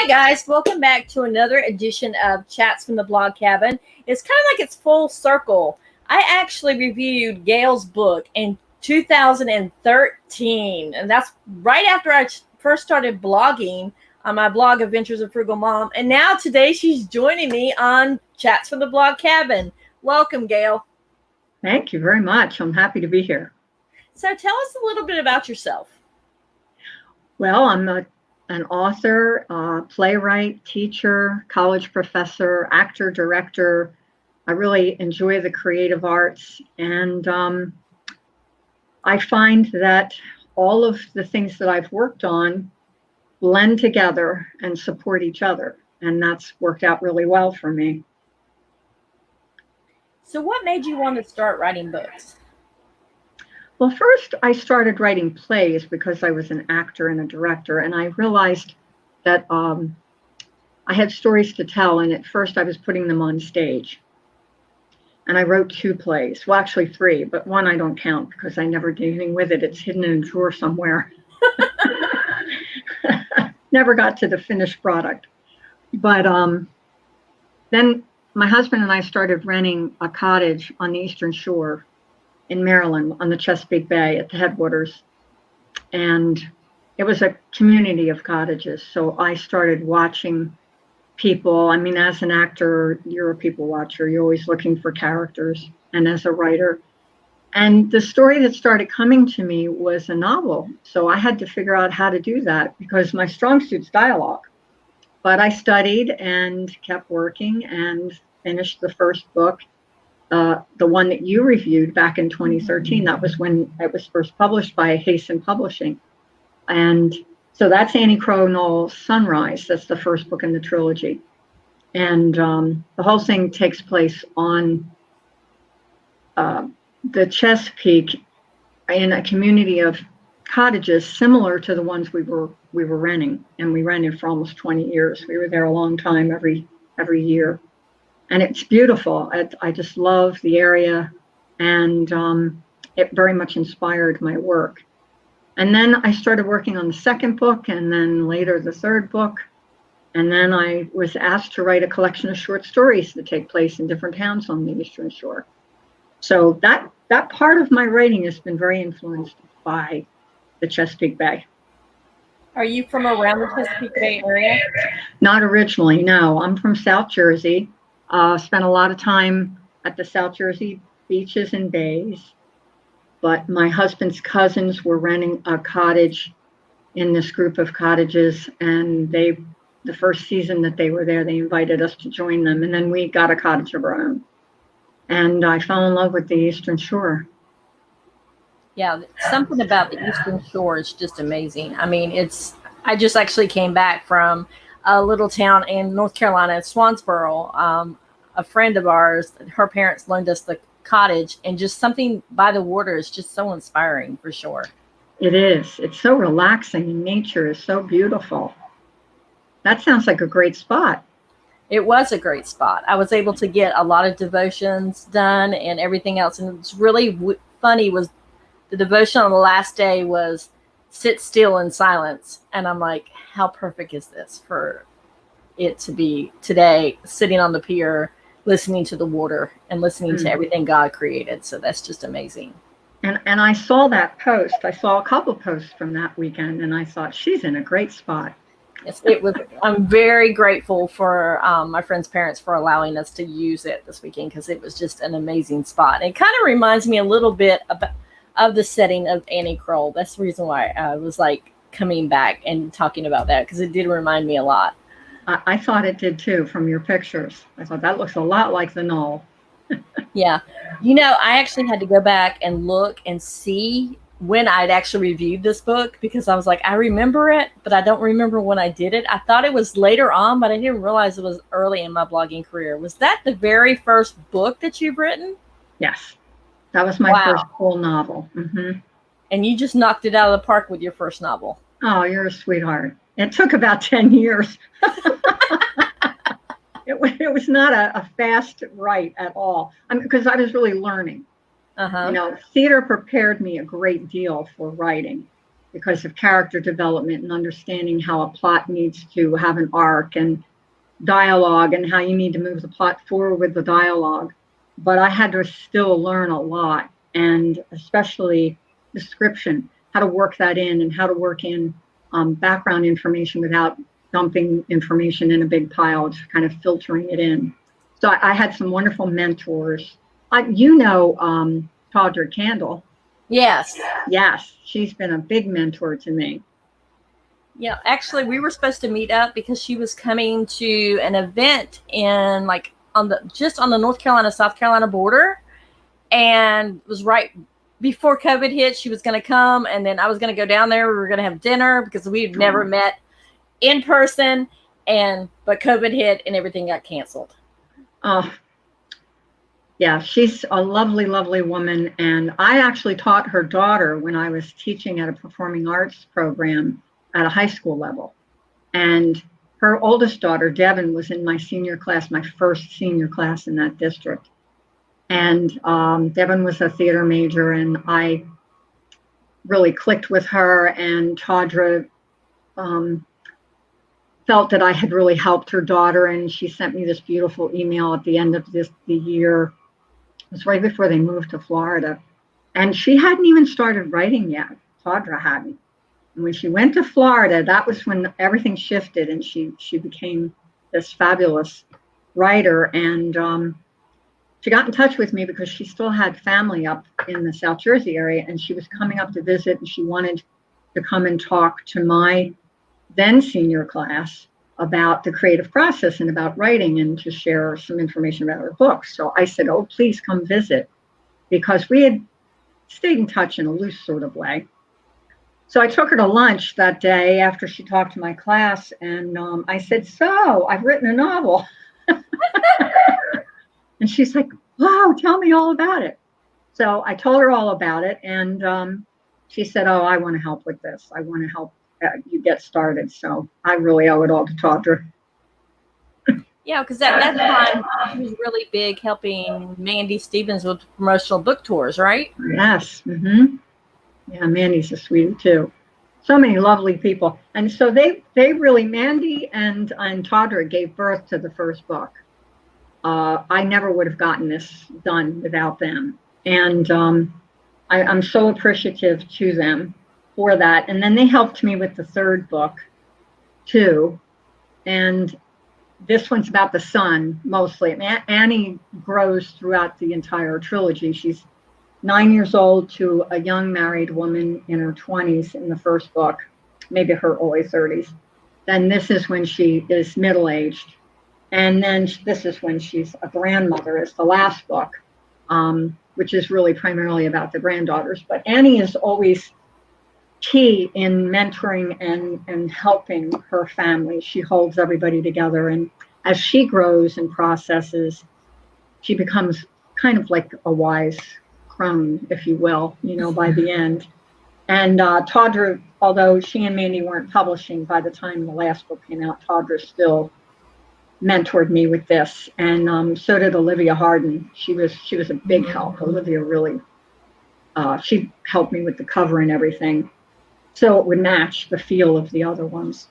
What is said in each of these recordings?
guys, welcome back to another edition of Chats from the Blog Cabin. It's kind of like it's full circle. I actually reviewed Gail's book in 2013, and that's right after I first started blogging on my blog, Adventures of Frugal Mom. And now today she's joining me on Chats from the Blog Cabin. Welcome, Gail. Thank you very much. I'm happy to be here. So tell us a little bit about yourself. Well, I'm an author, playwright, teacher, college professor, actor, director. I really enjoy the creative arts, and I find that all of the things that I've worked on blend together and support each other, and that's worked out really well for me. So what made you want to start writing books? Well, first I started writing plays because I was an actor and a director, and I realized that I had stories to tell, and at first I was putting them on stage. And I wrote 2 plays, well, actually 3, but one I don't count because I never did anything with it. It's hidden in a drawer somewhere. Never got to the finished product. But then my husband and I started renting a cottage on the Eastern Shore in Maryland on the Chesapeake Bay at the headwaters. And it was a community of cottages. So I started watching people. I mean, as an actor, you're a people watcher. You're always looking for characters. And as a writer. And the story that started coming to me was a novel. So I had to figure out how to do that because my strong suit's dialogue. But I studied and kept working and finished the first book. The one that you reviewed back in 2013, that was when it was first published by Hasten Publishing. And so that's Crow Knoll Sunrise. That's the first book in the trilogy. And the whole thing takes place on the Chesapeake in a community of cottages similar to the ones we were renting. And we rented for almost 20 years. We were there a long time every year. And it's beautiful. I just love the area, and it very much inspired my work. And then I started working on the second book, and then later the third book. And then I was asked to write a collection of short stories that take place in different towns on the Eastern Shore. So that part of my writing has been very influenced by the Chesapeake Bay. Are you from around the Chesapeake Bay area? Not originally, no. I'm from South Jersey. Spent a lot of time at the South Jersey beaches and bays, but my husband's cousins were renting a cottage in this group of cottages, and the first season that they were there, they invited us to join them, and then we got a cottage of our own. And I fell in love with the Eastern Shore. Yeah, something about the Eastern Shore is just amazing. I mean, I just actually came back from a little town in North Carolina, Swansboro. A friend of ours, her parents loaned us the cottage, and just something by the water is just so inspiring for sure. It is. It's so relaxing, and nature is so beautiful. That sounds like a great spot. It was a great spot. I was able to get a lot of devotions done and everything else. And it's really funny was the devotion on the last day was sit still in silence. And I'm like, how perfect is this for it to be today, sitting on the pier, listening to the water and listening to everything God created. So that's just amazing. And I saw that post. I saw a couple posts from that weekend, and I thought, she's in a great spot. Yes, it was. I'm very grateful for my friend's parents for allowing us to use it this weekend because it was just an amazing spot. It kind of reminds me a little bit of the setting of Annie Kroll. That's the reason why I was like coming back and talking about that, because it did remind me a lot. I thought it did too from your pictures. I thought that looks a lot like the Knoll. Yeah. I actually had to go back and look and see when I'd actually reviewed this book, because I was like, I remember it, but I don't remember when I did it. I thought it was later on, but I didn't realize it was early in my blogging career. Was that the very first book that you've written? Yes. That was my first full novel. Mm-hmm. And you just knocked it out of the park with your first novel. Oh, you're a sweetheart. It took about 10 years. It was not a fast write at all. Because I was really learning. Uh-huh. Theater prepared me a great deal for writing, because of character development and understanding how a plot needs to have an arc and dialogue and how you need to move the plot forward with the dialogue. But I had to still learn a lot, and especially description, how to work that in and how to work in background information without dumping information in a big pile, just kind of filtering it in. So I had some wonderful mentors. Tawdra Candle. Yes. Yes, she's been a big mentor to me. Yeah, actually, we were supposed to meet up because she was coming to an event in like on the North Carolina South Carolina border, and it was right before COVID hit. She was going to come, and then I was going to go down there. We were going to have dinner because we'd never met in person, but COVID hit and everything got canceled. Oh, yeah, she's a lovely, lovely woman, and I actually taught her daughter when I was teaching at a performing arts program at a high school level. And her oldest daughter, Devin, was in my senior class, my first senior class in that district. And Devin was a theater major, and I really clicked with her, and Tawdra felt that I had really helped her daughter, and she sent me this beautiful email at the end of the year. It was right before they moved to Florida. And she hadn't even started writing yet. Tawdra hadn't. And when she went to Florida, that was when everything shifted, and she became this fabulous writer. And she got in touch with me because she still had family up in the South Jersey area, and she was coming up to visit, and she wanted to come and talk to my then senior class about the creative process and about writing, and to share some information about her books. So I said, oh, please come visit, because we had stayed in touch in a loose sort of way. So I took her to lunch that day after she talked to my class, and I said, so I've written a novel. And she's like, wow, tell me all about it. So I told her all about it, and she said, oh, I want to help with this. I want to help you get started. So I really owe it all to Tawdra. Yeah, because at that time, she was really big helping Mandy Stevens with promotional book tours, right? Yes. Mm-hmm. Yeah, Mandy's a sweetie too. So many lovely people. And so they really, Mandy and Tawdra gave birth to the first book. I never would have gotten this done without them. And I'm so appreciative to them for that. And then they helped me with the third book too. And this one's about the son mostly. Annie grows throughout the entire trilogy. She's 9 years old to a young married woman in her 20s in the first book, maybe her early 30s. Then this is when she is middle-aged. And then this is when she's a grandmother, is the last book, which is really primarily about the granddaughters. But Annie is always key in mentoring and helping her family. She holds everybody together. And as she grows and processes, she becomes kind of like a wise crone, if you will, by the end. And Tawdra, although she and Mandy weren't publishing by the time the last book came out, Tawdra still mentored me with this, and so did Olivia Harden. She was a big help. Olivia really, she helped me with the cover and everything, so it would match the feel of the other ones.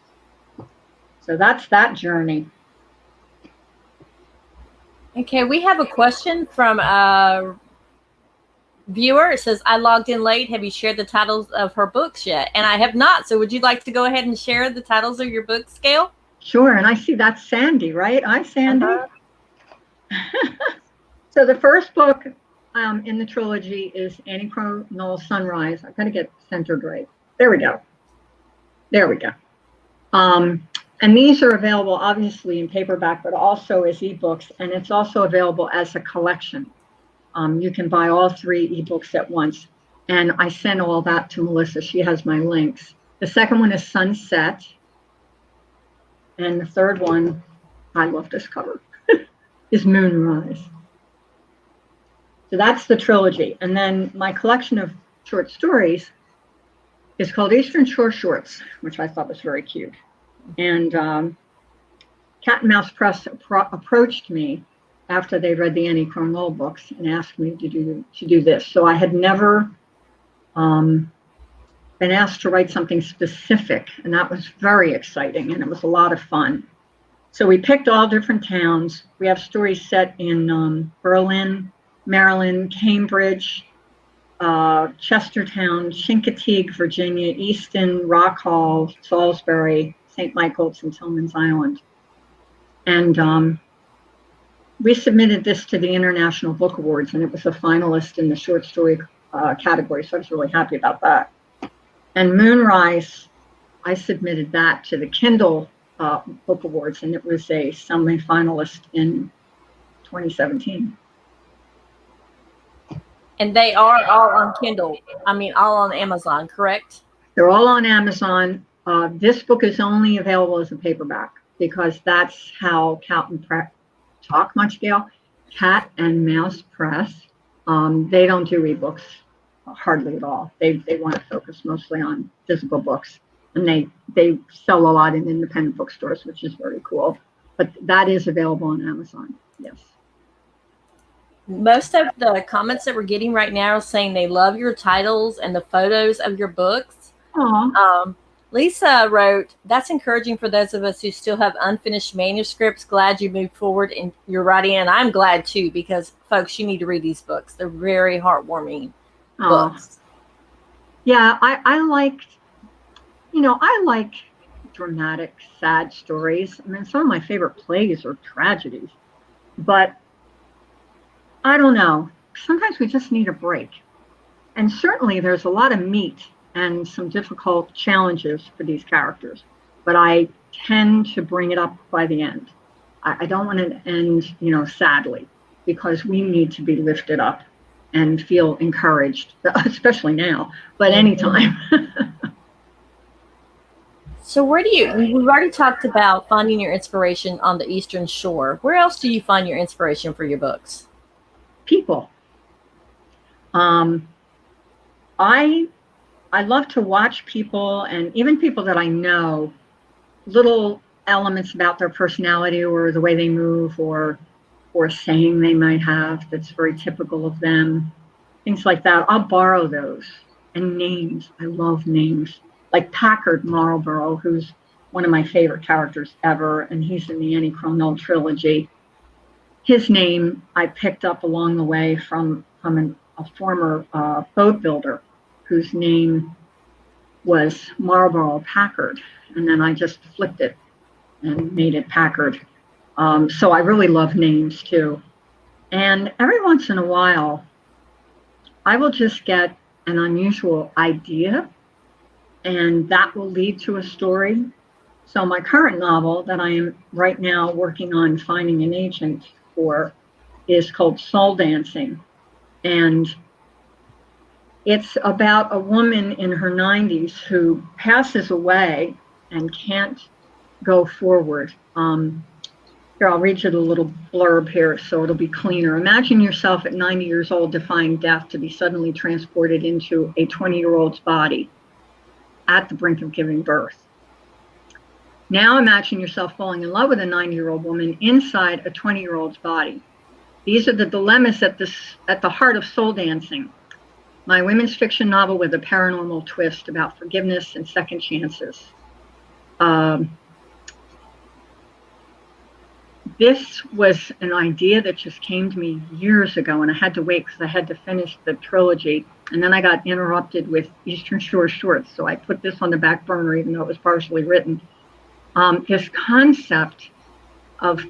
So that's that journey. Okay, we have a question from a viewer. It says, I logged in late. Have you shared the titles of her books yet? And I have not. So would you like to go ahead and share the titles of your books, Gail? Sure. And I see that's Sandy, right? Hi, Sandy. So the first book in the trilogy is Crow Knoll Sunrise. I've got to get centered right. There we go. There we go. And these are available obviously in paperback, but also as ebooks. And it's also available as a collection. You can buy all 3 ebooks at once. And I sent all that to Melissa. She has my links. The second one is Sunset. And the third one, I love this cover, is Moonrise. So that's the trilogy. And then my collection of short stories is called Eastern Shore Shorts, which I thought was very cute. And Cat and Mouse Press approached me after they read the Crow Knoll books and asked me to do this. So I had never been asked to write something specific, and that was very exciting, and it was a lot of fun. So we picked all different towns. We have stories set in Berlin, Maryland, Cambridge, Chestertown, Chincoteague, Virginia, Easton, Rock Hall, Salisbury, St. Michael's, and Tillman's Island. And we submitted this to the International Book Awards, and it was a finalist in the short story category, so I was really happy about that. And Moonrise, I submitted that to the Kindle Book Awards, and it was a semi-finalist in 2017. And they are all on Kindle. I mean, all on Amazon, correct? They're all on Amazon. This book is only available as a paperback because that's how Cat and Talk much, Gail. Cat and Mouse Press. They don't do ebooks hardly at all. They want to focus mostly on physical books, and they sell a lot in independent bookstores, which is very cool. But that is available on Amazon. Yes. Most of the comments that we're getting right now are saying they love your titles and the photos of your books. Lisa wrote, "That's encouraging for those of us who still have unfinished manuscripts. Glad you moved forward in your writing." And I'm glad too, because folks, you need to read these books. They're very heartwarming books. Yeah, I like dramatic, sad stories. I mean, some of my favorite plays are tragedies, but I don't know. Sometimes we just need a break. And certainly there's a lot of meat and some difficult challenges for these characters, but I tend to bring it up by the end. I don't want to end, sadly, because we need to be lifted up and feel encouraged, especially now, but anytime. So we've already talked about finding your inspiration on the Eastern Shore. Where else do you find your inspiration for your books? People. I love to watch people, and even people that I know, little elements about their personality or the way they move or a saying they might have that's very typical of them, things like that. I'll borrow those. And names. I love names. Like Packard Marlborough, who's one of my favorite characters ever, and he's in the Crow Knoll trilogy. His name I picked up along the way from a former boat builder whose name was Marlborough Packard, and then I just flipped it and made it Packard. So I really love names too. And every once in a while, I will just get an unusual idea, and that will lead to a story. So my current novel that I am right now working on finding an agent for is called Soul Dancing. And it's about a woman in her 90s who passes away and can't go forward. Here, I'll read you the little blurb here so it'll be cleaner. Imagine yourself at 90 years old defying death to be suddenly transported into a 20-year-old's body at the brink of giving birth. Now imagine yourself falling in love with a 90-year-old woman inside a 20-year-old's body. These are the dilemmas at the heart of Soul Dancing, my women's fiction novel with a paranormal twist about forgiveness and second chances. This was an idea that just came to me years ago, and I had to wait because I had to finish the trilogy, and then I got interrupted with Eastern Shore Shorts, so I put this on the back burner even though it was partially written. This concept of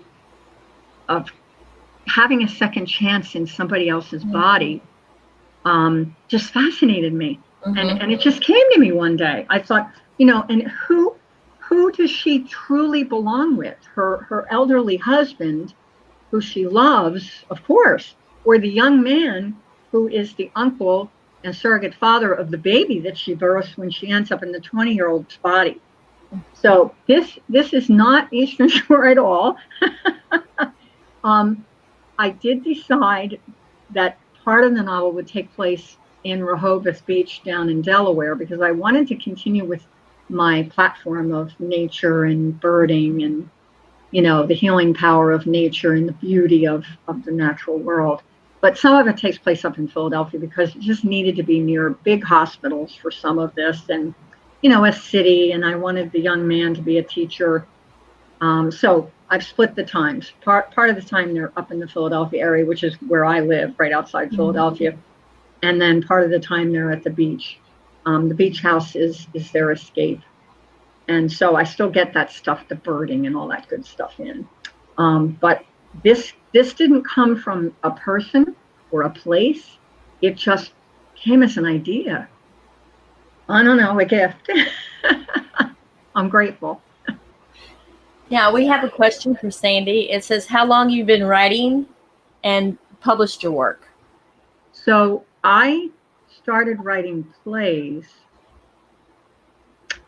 having a second chance in somebody else's body just fascinated me. And it just came to me one day. I thought, and who does she truly belong with? Her elderly husband, who she loves, of course, or the young man who is the uncle and surrogate father of the baby that she births when she ends up in the 20-year-old's body. So this is not Eastern Shore at all. I did decide that part of the novel would take place in Rehoboth Beach down in Delaware because I wanted to continue with my platform of nature and birding and, the healing power of nature and the beauty of the natural world. But some of it takes place up in Philadelphia because it just needed to be near big hospitals for some of this, and a city. And I wanted the young man to be a teacher. So I've split the times. Part of the time they're up in the Philadelphia area, which is where I live, right outside Philadelphia, and then part of the time they're at the beach. The beach house is their escape, and so I still get that stuff, the birding and all that good stuff in. But this didn't come from a person or a place. It just came as an idea. I don't know, a gift. I'm grateful. Now we have a question from Sandy. It says, how long you've been writing and published your work? So I started writing plays,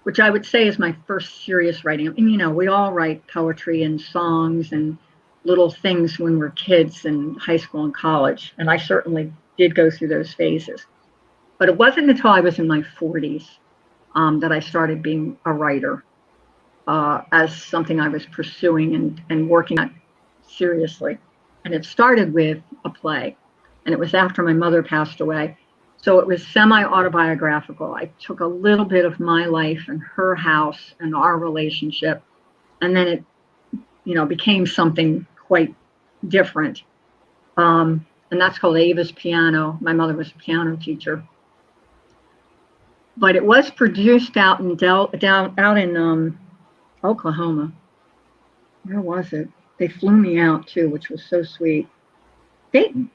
which I would say is my first serious writing. And, we all write poetry and songs and little things when we're kids in high school and college. And I certainly did go through those phases. But it wasn't until I was in my 40s that I started being a writer. As something I was pursuing and working at seriously. And it started with a play, and it was after my mother passed away. So it was semi-autobiographical. I took a little bit of my life and her house and our relationship, and then it, became something quite different. And that's called Ava's Piano. My mother was a piano teacher. But it was produced out in Oklahoma. Where was it? They flew me out too, which was so sweet. Dayton,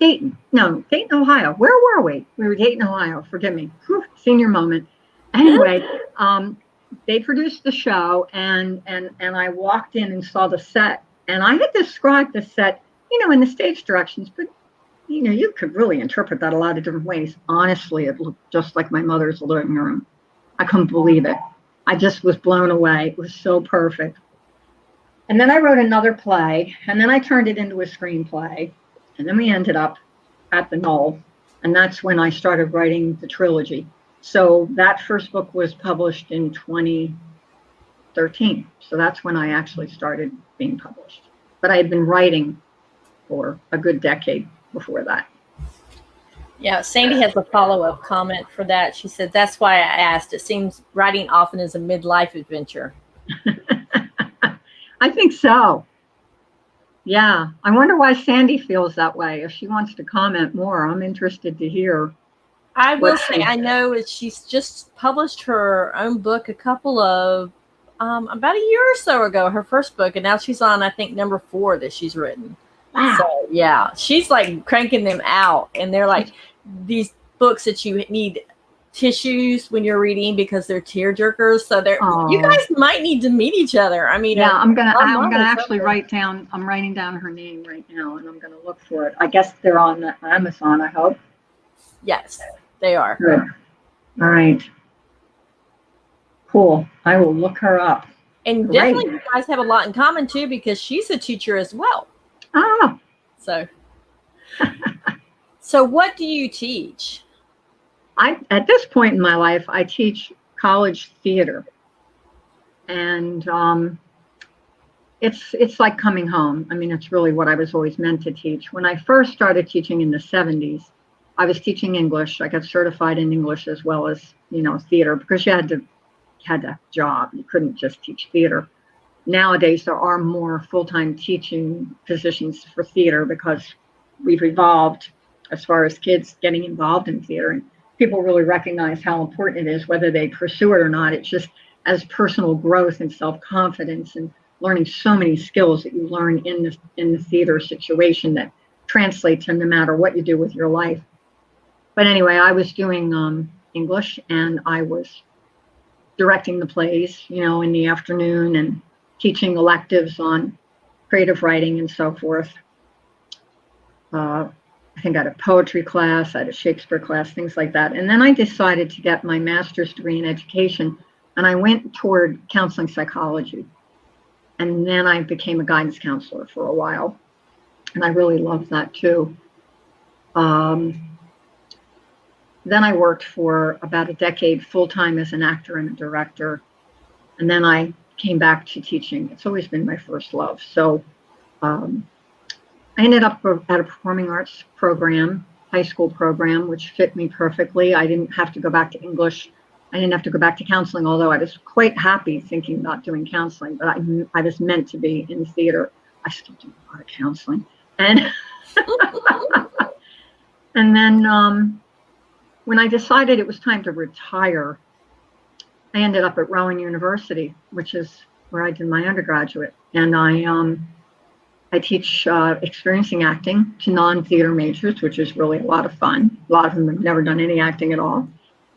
Ohio. Where were we? We were Dayton, Ohio. Forgive me. Whew, senior moment. Anyway, they produced the show, and I walked in and saw the set, and I had described the set, in the stage directions, but you could really interpret that a lot of different ways. Honestly, it looked just like my mother's living room. I couldn't believe it. I just was blown away. It was so perfect. And then I wrote another play, and then I turned it into a screenplay. And then we ended up at the Knoll. And that's when I started writing the trilogy. So that first book was published in 2013. So that's when I actually started being published. But I had been writing for a good decade before that. Yeah, Sandy has a follow-up comment for that. She said, that's why I asked. It seems writing often is a midlife adventure. I think so. Yeah. I wonder why Sandy feels that way. If she wants to comment more, I'm interested to hear. I will say, I know she's just published her own book about a year or so ago, her first book, and now she's on, I think, number 4 that she's written. Wow. So, yeah, she's like cranking them out, and they're like these books that you need tissues when you're reading because they're tear jerkers. So you guys might need to meet each other. I mean, yeah, I'm gonna actually write down. I'm writing down her name right now, and I'm gonna look for it. I guess they're on Amazon. I hope. Yes, they are. Good. All right. Cool. I will look her up. And definitely, you guys have a lot in common too, because she's a teacher as well. Ah. So. So what do you teach? At this point in my life, I teach college theater, and it's like coming home. I mean, it's really what I was always meant to teach. When I first started teaching in the 70s, I was teaching English. I got certified in English as well as theater, because you had to have a job. You couldn't just teach theater. Nowadays, there are more full-time teaching positions for theater because we've evolved as far as kids getting involved in theater, and people really recognize how important it is, whether they pursue it or not. It's just as personal growth and self-confidence and learning so many skills that you learn in the theater situation that translates to no matter what you do with your life. But anyway, I was doing English, and I was directing the plays, in the afternoon, and teaching electives on creative writing and so forth. I think I had a poetry class, I had a Shakespeare class, things like that. And then I decided to get my master's degree in education, and I went toward counseling psychology. And then I became a guidance counselor for a while, and I really loved that too. Then I worked for about a decade full-time as an actor and a director, and then I came back to teaching. It's always been my first love. So I ended up at a performing arts program, high school program, which fit me perfectly. I didn't have to go back to English. I didn't have to go back to counseling, although I was quite happy thinking about doing counseling, but I was meant to be in theater. I still do a lot of counseling. And and then when I decided it was time to retire, I ended up at Rowan University, which is where I did my undergraduate. And I teach experiencing acting to non-theater majors, which is really a lot of fun. A lot of them have never done any acting at all.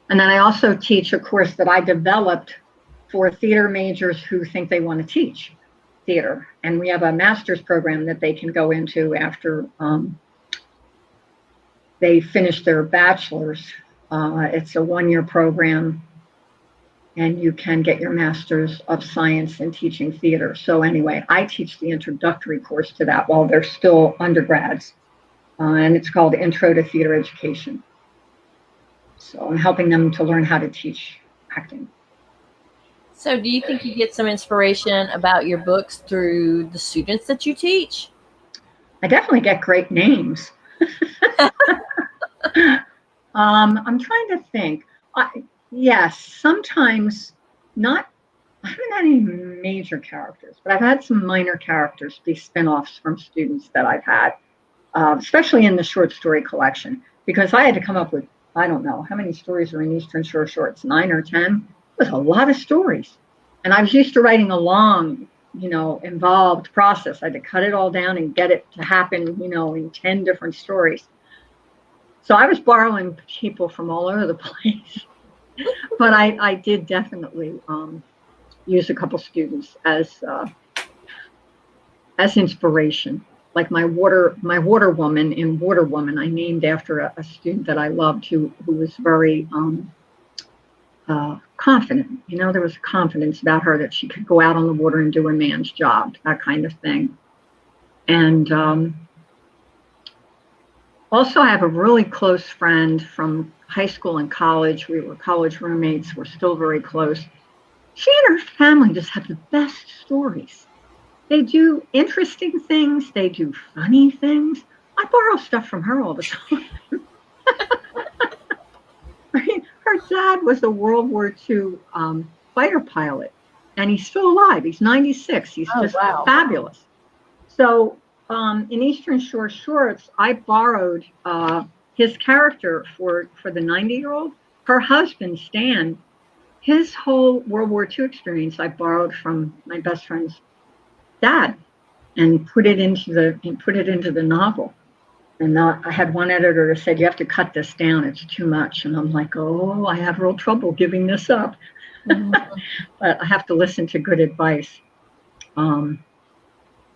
And then I also teach a course that I developed for theater majors who think they want to teach theater. And we have a master's program that they can go into after they finish their bachelor's. It's a one-year program, and you can get your master's of science in teaching theater. So anyway, I teach the introductory course to that while they're still undergrads, and it's called Intro to Theater Education. So I'm helping them to learn how to teach acting. So do you think you get some inspiration about your books through the students that you teach? I definitely get great names. I'm trying to think. Yes, sometimes not. I haven't had any major characters, but I've had some minor characters be spin-offs from students that I've had, especially in the short story collection, because I had to come up with, I don't know, how many stories are in Eastern Shore Shorts, 9 or 10? It was a lot of stories. And I was used to writing a long, involved process. I had to cut it all down and get it to happen, in 10 different stories. So I was borrowing people from all over the place. But I did definitely use a couple students as inspiration. Like my water woman in Water Woman, I named after a student that I loved who was very confident. There was confidence about her that she could go out on the water and do a man's job, that kind of thing. And also, I have a really close friend from high school and college. We were college roommates. We're still very close. She and her family just have the best stories. They do interesting things. They do funny things. I borrow stuff from her all the time. I mean, her dad was a World War II fighter pilot, and he's still alive. He's 96. He's just fabulous. So in Eastern Shore Shorts, I borrowed his character for the 90-year-old. Her husband, Stan, his whole World War II experience I borrowed from my best friend's dad and put it into the novel. And I had one editor who said, "You have to cut this down. It's too much." And I'm like, "Oh, I have real trouble giving this up." Mm-hmm. But I have to listen to good advice.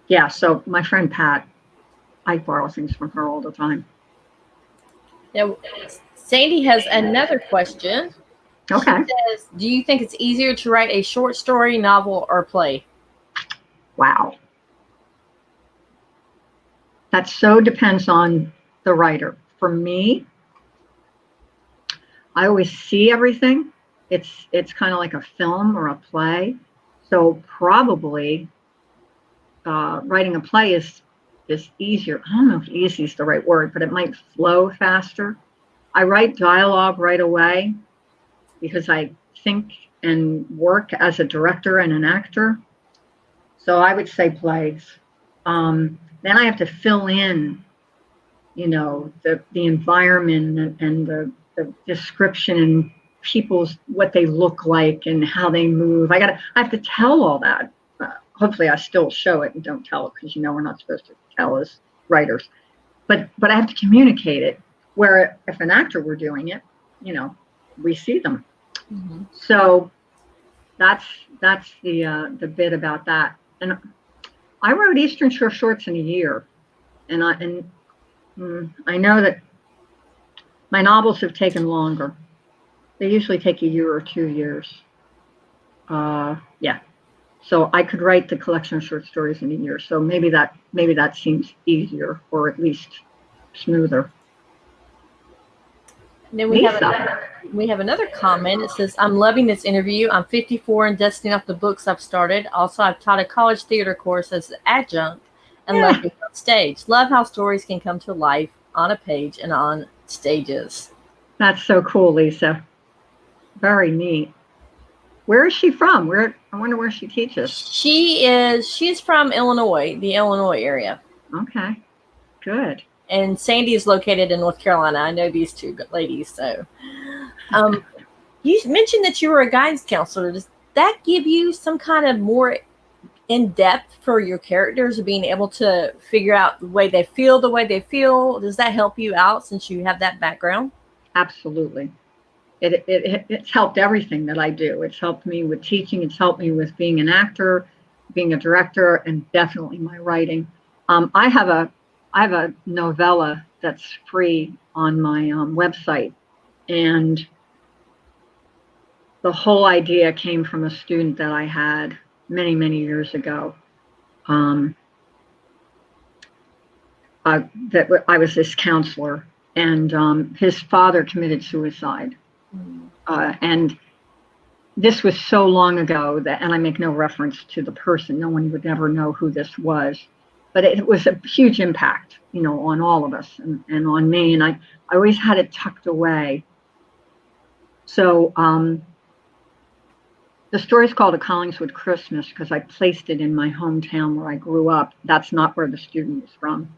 Yeah, so my friend Pat, I borrow things from her all the time. Now, Sandy has another question. Okay. She says, do you think it's easier to write a short story, novel, or play? Wow. That so depends on the writer. For me, I always see everything. It's kind of like a film or a play. So probably writing a play is easier. I don't know if easy is the right word, but it might flow faster. I write dialogue right away because I think and work as a director and an actor. So I would say plays. Then I have to fill in, the environment and the description and people's, what they look like and how they move. I have to tell all that. Hopefully I still show it and don't tell it because we're not supposed to tell as writers. But I have to communicate it. Where if an actor were doing it, we see them. Mm-hmm. So that's the bit about that. And I wrote Eastern Shore Shorts in a year, and I know that my novels have taken longer. They usually take a year or 2 years. Yeah. So I could write the collection of short stories in a year. So maybe that seems easier, or at least smoother. And then we have another comment. It says, "I'm loving this interview. I'm 54 and dusting off the books I've started. Also, I've taught a college theater course as an adjunct. and love being on stage. Love how stories can come to life on a page and on stages. That's so cool, Lisa. Very neat. Where is she from? I wonder where she teaches. She's from Illinois, the Illinois area. Okay, good. And Sandy is located in North Carolina. I know these two ladies. So, you mentioned that you were a guidance counselor. Does that give you some kind of more in depth for your characters, being able to figure out the way they feel? Does that help you out since you have that background? Absolutely. It's helped everything that I do. It's helped me with teaching. It's helped me with being an actor, being a director, and definitely my writing. I have a novella that's free on my website, and the whole idea came from a student that I had many, many years ago. That I was this counselor, and his father committed suicide. And this was so long ago and I make no reference to the person. No one would ever know who this was, but it was a huge impact, on all of us and on me. And I always had it tucked away. So the story is called A Collingswood Christmas because I placed it in my hometown where I grew up. That's not where the student was from.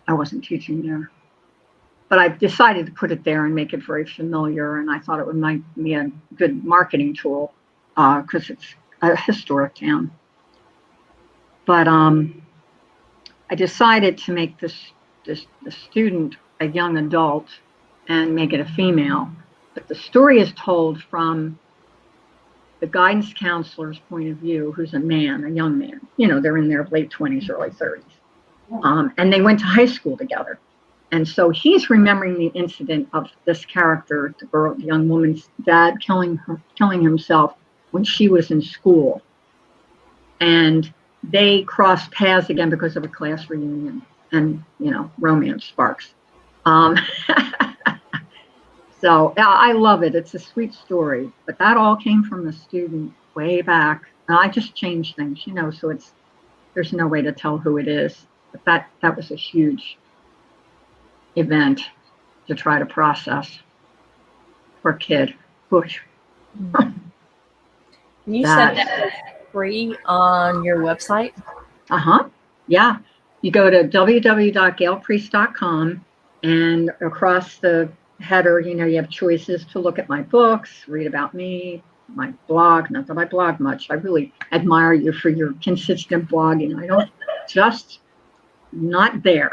I wasn't teaching there. But I decided to put it there and make it very familiar, and I thought it would make me a good marketing tool because it's a historic town. But I decided to make the student a young adult and make it a female. But the story is told from the guidance counselor's point of view, who's a man, a young man. They're in their late 20s, early 30s. And they went to high school together. And so he's remembering the incident of this character, the young woman's dad killing himself when she was in school. And they crossed paths again because of a class reunion, and, romance sparks. So I love it. It's a sweet story, but that all came from a student way back. And I just changed things, so there's no way to tell who it is. But that was a huge event to try to process for a kid. Push. You said that was free on your website? Yeah. You go to www.gailpriest.com, and across the header, you have choices to look at my books, read about me, my blog. Not that I blog much. I really admire you for your consistent blogging. I don't just not there.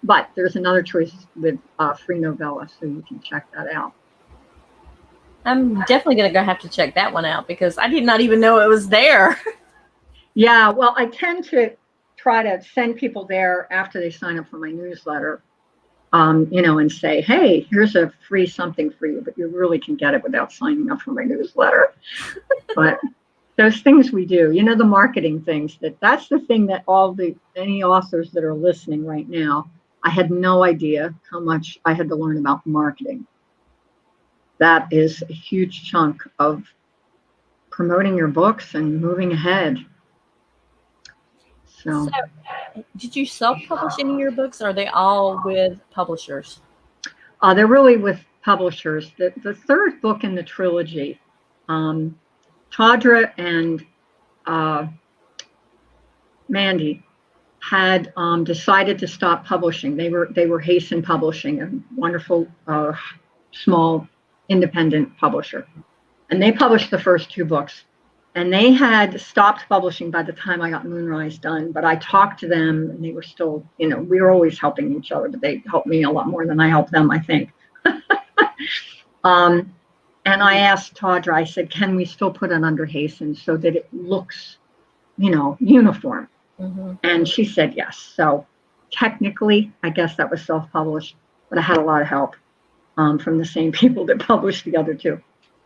But there's another choice with free novella, so you can check that out. I'm definitely going to have to check that one out because I did not even know it was there. Yeah, well, I tend to try to send people there after they sign up for my newsletter, and say, hey, here's a free something for you, but you really can get it without signing up for my newsletter. But those things we do, the marketing things, that's the thing that any authors that are listening right now, I had no idea how much I had to learn about marketing. That is a huge chunk of promoting your books and moving ahead. So did you self-publish any of your books? Or are they all with publishers? They're really with publishers. The third book in the trilogy, Tadra and Mandy had decided to stop publishing. They were Hasten Publishing, a wonderful small independent publisher, and they published the first two books. And they had stopped publishing by the time I got Moonrise done. But I talked to them, and they were still, we were always helping each other, but they helped me a lot more than I helped them, I think. And I asked Tadra, I said, can we still put it under Hasten so that it looks, uniform? Mm-hmm. And she said yes. So technically, I guess that was self-published, but I had a lot of help from the same people that published the other two.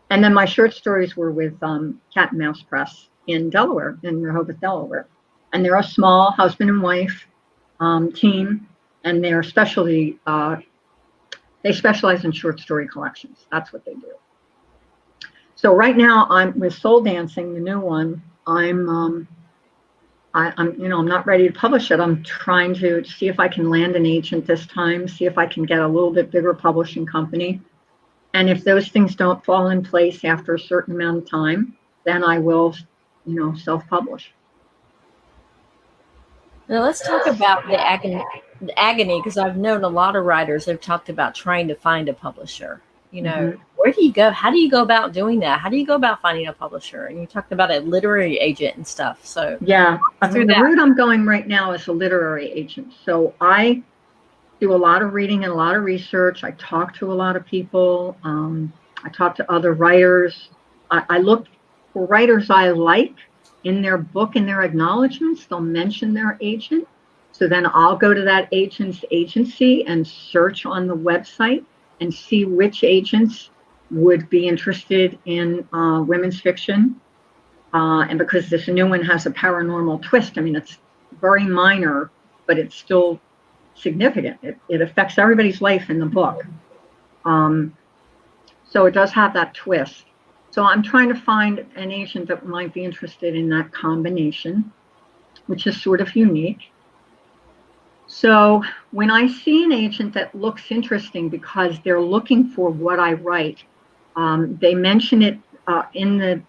And then my short stories were with Cat and Mouse Press in Delaware, in Rehoboth, Delaware. And they're a small husband and wife team, and they're they specialize in short story collections. That's what they do. So right now I'm with Soul Dancing, the new one. I'm I'm not ready to publish it. I'm trying to see if I can land an agent this time, see if I can get a little bit bigger publishing company. And if those things don't fall in place after a certain amount of time, then I will, self-publish. Now let's talk about the agony, because I've known a lot of writers have talked about trying to find a publisher. Where do you go? How do you go about doing that? How do you go about finding a publisher? And you talked about a literary agent and stuff. So yeah, the route I'm going right now is a literary agent. So I do a lot of reading and a lot of research. I talk to a lot of people. I talk to other writers. I look for writers I like. In their book, in their acknowledgments, they'll mention their agent. So then I'll go to that agent's agency and search on the website and see which agents would be interested in women's fiction. And because this new one has a paranormal twist, I mean, it's very minor, but it's still significant. It affects everybody's life in the book. So it does have that twist. So I'm trying to find an agent that might be interested in that combination, which is sort of unique. So when I see an agent that looks interesting because they're looking for what I write, they mention it on the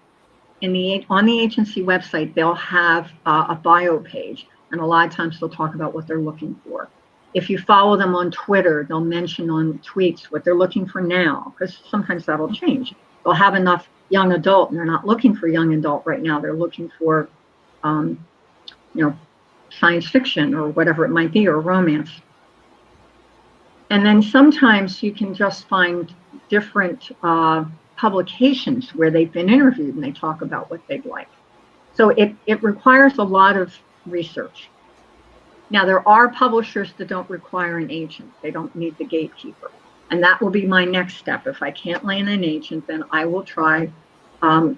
agency website. They'll have a bio page, and a lot of times they'll talk about what they're looking for. If you follow them on Twitter, they'll mention on tweets what they're looking for now, because sometimes that'll change. They'll have enough young adult, and they're not looking for young adult right now. They're looking for, science fiction or whatever it might be, or romance. And then sometimes you can just find different publications where they've been interviewed and they talk about what they'd like. So it requires a lot of research. Now, there are publishers that don't require an agent. They don't need the gatekeeper. And that will be my next step. If I can't land an agent, then I will try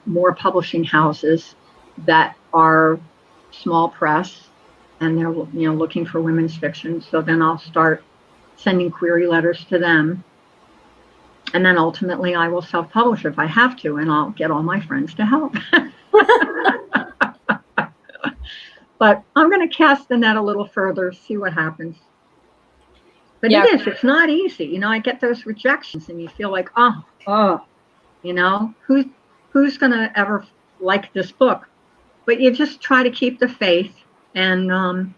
more publishing houses that are small press, and they're looking for women's fiction. So then I'll start sending query letters to them, and then ultimately I will self-publish if I have to, and I'll get all my friends to help. But I'm going to cast the net a little further, see what happens. But it's not easy. I get those rejections and you feel like, who's going to ever like this book? But you just try to keep the faith and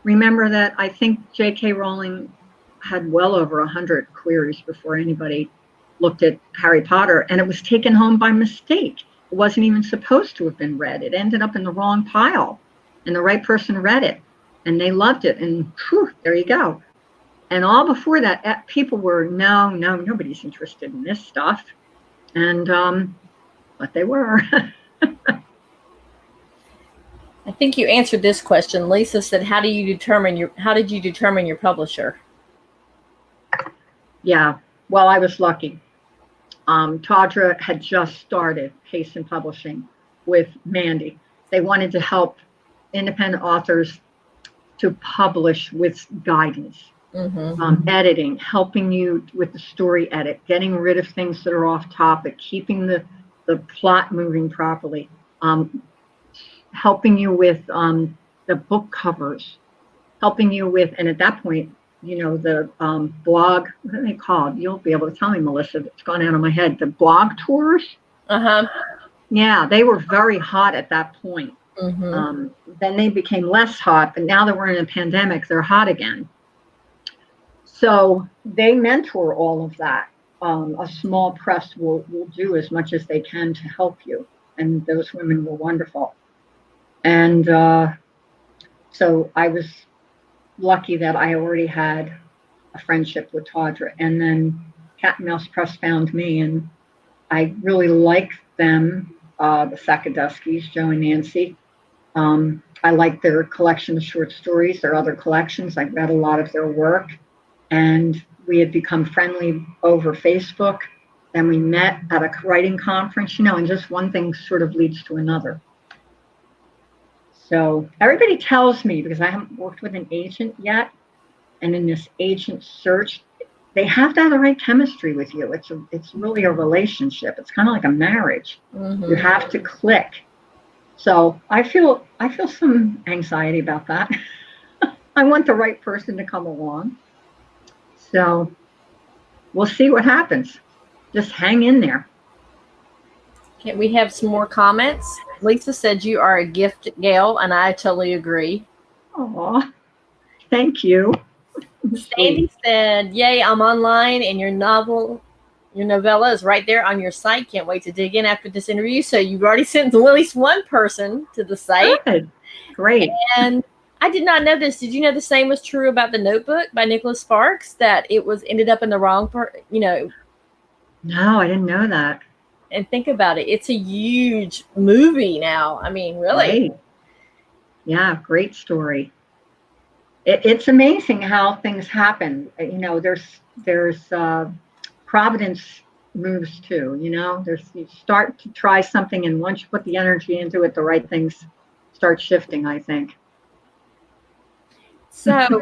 remember that I think J.K. Rowling had well over 100 queries before anybody looked at Harry Potter, and it was taken home by mistake. It wasn't even supposed to have been read. It ended up in the wrong pile, and the right person read it, and they loved it, and there you go. And all before that, people were, nobody's interested in this stuff. And, but they were. I think you answered this question. Lisa said, how did you determine your publisher? Yeah, well, I was lucky. Tadra had just started Payson Publishing with Mandy. They wanted to help independent authors to publish with guidance. Editing, helping you with the story edit, getting rid of things that are off topic, keeping the plot moving properly, helping you with the book covers, helping you with, and at that point, the blog, what are they called? You'll be able to tell me, Melissa, it's gone out of my head. The blog tours? Yeah, they were very hot at that point. Then they became less hot, but now that we're in a pandemic, they're hot again. So they mentor all of that. A small press will do as much as they can to help you. And those women were wonderful. And so I was lucky that I already had a friendship with Tadra. And then Cat and Mouse Press found me, and I really liked them, the Sakaduskis, Joe and Nancy. I liked their collection of short stories, their other collections. I read a lot of their work. And we had become friendly over Facebook. Then we met at a writing conference, and just one thing sort of leads to another. So everybody tells me, because I haven't worked with an agent yet, and in this agent search, they have to have the right chemistry with you. It's really a relationship. It's kind of like a marriage. You have to click. So I feel some anxiety about that. I want the right person to come along. So we'll see what happens. Just hang in there. Okay, we have some more comments. Lisa said you are a gift, Gail, and I totally agree. Oh, thank you. Sweet. Sandy said, "Yay, I'm online, and your novella is right there on your site. Can't wait to dig in after this interview." So you've already sent at least one person to the site, Good. Great. and I did not know this. Did you know the same was true about The Notebook by Nicholas Sparks? That it was ended up in the wrong part, No, I didn't know that. and think about it. It's a huge movie now. I mean, really. Right. Yeah, great story. It's amazing how things happen. There's providence moves too. There's you start to try something, and once you put the energy into it, the right things start shifting, I think. So,